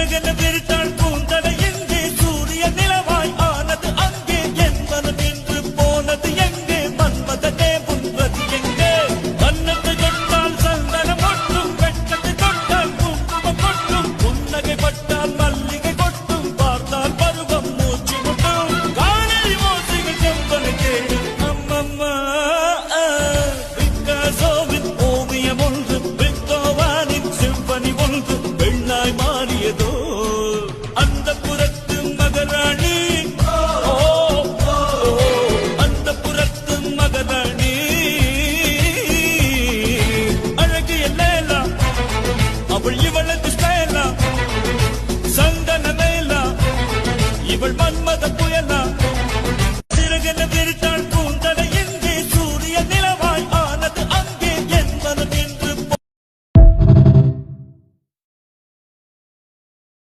கருகன விரித்தாள் பூந்தலை எங்கே சூரிய நிலவாய் ஆனது அங்கே என்பது நின்று போனது எங்கே மன்மதனே உண்பது எங்கே கண்ணத்தை தொட்டால் சந்தனம் ஒட்டும் வெட்கத்தை தொட்டால் குங்குமம் கொட்டும் புன்னகை பட்டால் மல்லிகை கொட்டும் பார்த்தால் பருவம் மூச்சு முட்டும் காணல் ஓசைகள் செம்பனை தேடும் அம்மம்மா பிக்காசோவின் ஓவியம் ஒன்று பித்தோவானின் சிம்பனி ஒன்று பெண்ணாய் மாறியதோ அந்த புறத்து மகராணி அந்த புறத்து மகராணி அழகிய லேலா அவள் இவளது ஸ்டைலா சந்தன மேலா இவள் மன்மத